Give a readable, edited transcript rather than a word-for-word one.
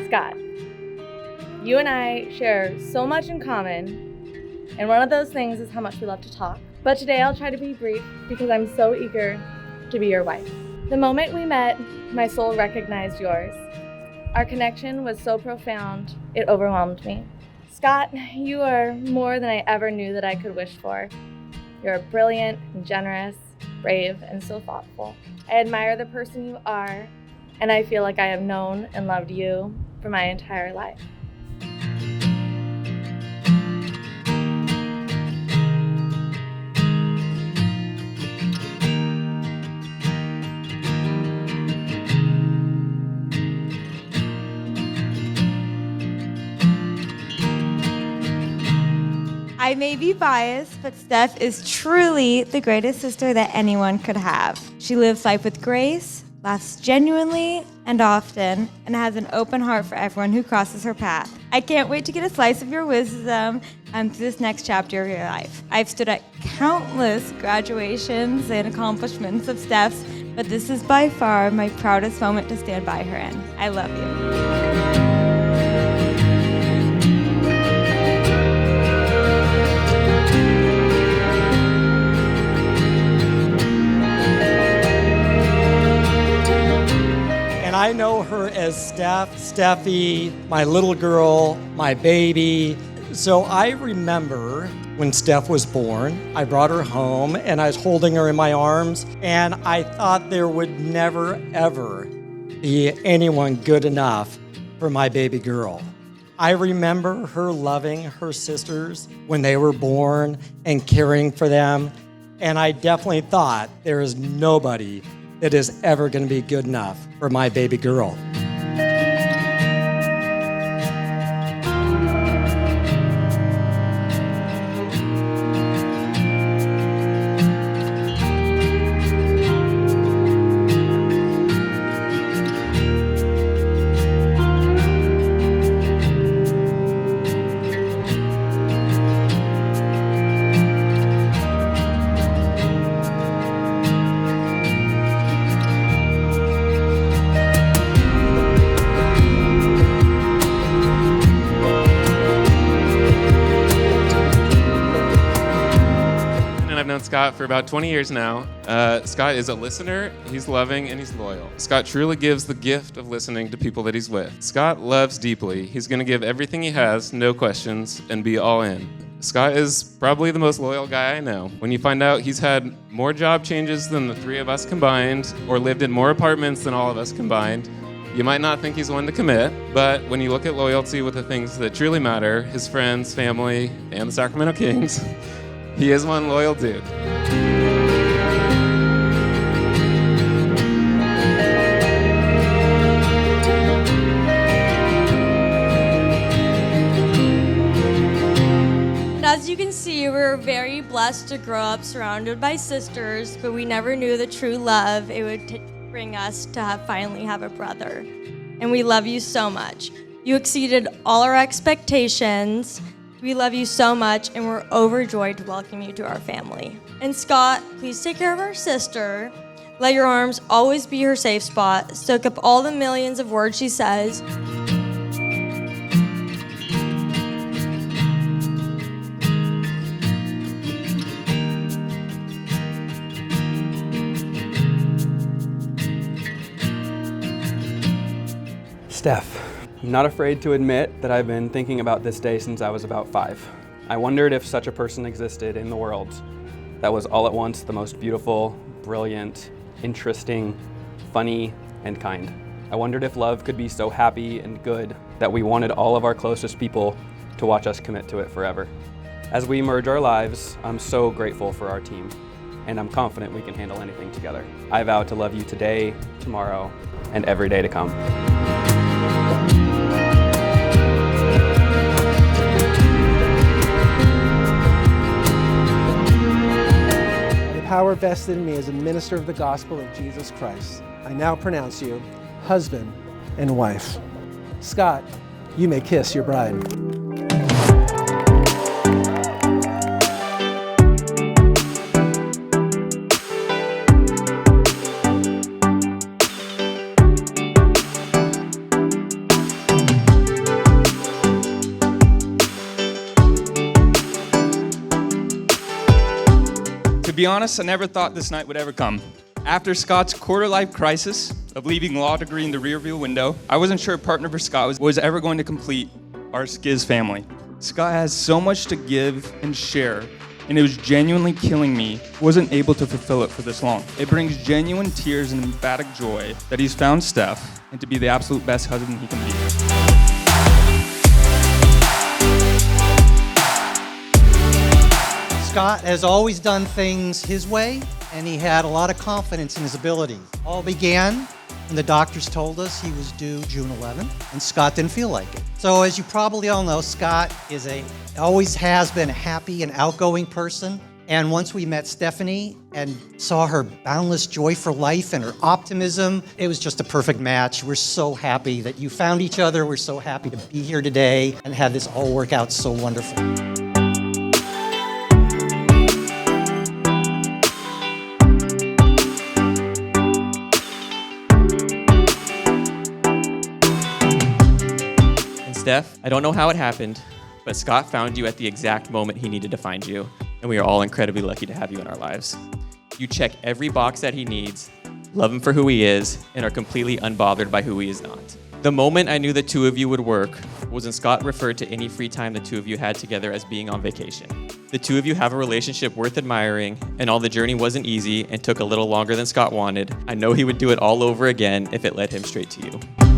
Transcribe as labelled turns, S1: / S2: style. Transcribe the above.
S1: Scott, you and I share so much in common, and one of those things is how much we love to talk. But today I'll try to be brief because I'm so eager to be your wife. The moment we met, my soul recognized yours. Our connection was so profound, it overwhelmed me. Scott, you are more than I ever knew that I could wish for. You're brilliant and generous, brave, and so thoughtful. I admire the person you are, and I feel like I have known and loved you for my entire life.
S2: I may be biased, but Steph is truly the greatest sister that anyone could have. She lives life with grace, laughs genuinely and often, and has an open heart for everyone who crosses her path. I can't wait to get a slice of your wisdom through this next chapter of your life. I've stood at countless graduations and accomplishments of Steph's, but this is by far my proudest moment to stand by her in. I love you.
S3: And I know her as Steffi, my little girl, my baby. So I remember when Steph was born, I brought her home and I was holding her in my arms, and I thought there would never, ever be anyone good enough for my baby girl. I remember her loving her sisters when they were born and caring for them, and I definitely thought there is nobody that is ever going to be good enough for my baby girl.
S4: I've known Scott for about 20 years now. Scott is a listener, he's loving, and he's loyal. Scott truly gives the gift of listening to people that he's with. Scott loves deeply. He's going to give everything he has, no questions, and be all in. Scott is probably the most loyal guy I know. When you find out he's had more job changes than the three of us combined, or lived in more apartments than all of us combined, you might not think he's one to commit, but when you look at loyalty with the things that truly matter, his friends, family, and the Sacramento Kings, he is one loyal dude.
S5: And as you can see, we're very blessed to grow up surrounded by sisters, but we never knew the true love it would bring us to finally have a brother. And we love you so much. You exceeded all our expectations. We love you so much, and we're overjoyed to welcome you to our family. And Scott, please take care of our sister. Let your arms always be her safe spot. Soak up all the millions of words she says.
S6: Steph, I'm not afraid to admit that I've been thinking about this day since I was about 5. I wondered if such a person existed in the world that was all at once the most beautiful, brilliant, interesting, funny, and kind. I wondered if love could be so happy and good that we wanted all of our closest people to watch us commit to it forever. As we merge our lives, I'm so grateful for our team, and I'm confident we can handle anything together. I vow to love you today, tomorrow, and every day to come.
S7: Power vested in me as a minister of the gospel of Jesus Christ, I now pronounce you husband and wife. Scott, you may kiss your bride.
S8: To be honest, I never thought this night would ever come. After Scott's quarter-life crisis of leaving law degree in the rearview window, I wasn't sure a partner for Scott was ever going to complete our Skiz family. Scott has so much to give and share, and it was genuinely killing me. I wasn't able to fulfill it for this long. It brings genuine tears and emphatic joy that he's found Steph and to be the absolute best husband he can be.
S9: Scott has always done things his way, and he had a lot of confidence in his abilities. All began when the doctors told us he was due June 11th, and Scott didn't feel like it. So as you probably all know, Scott always has been a happy and outgoing person. And once we met Stephanie and saw her boundless joy for life and her optimism, it was just a perfect match. We're so happy that you found each other. We're so happy to be here today and have this all work out so wonderfully.
S10: Steph, I don't know how it happened, but Scott found you at the exact moment he needed to find you, and we are all incredibly lucky to have you in our lives. You check every box that he needs, love him for who he is, and are completely unbothered by who he is not. The moment I knew the two of you would work was when Scott referred to any free time the two of you had together as being on vacation. The two of you have a relationship worth admiring, and all the journey wasn't easy and took a little longer than Scott wanted. I know he would do it all over again if it led him straight to you.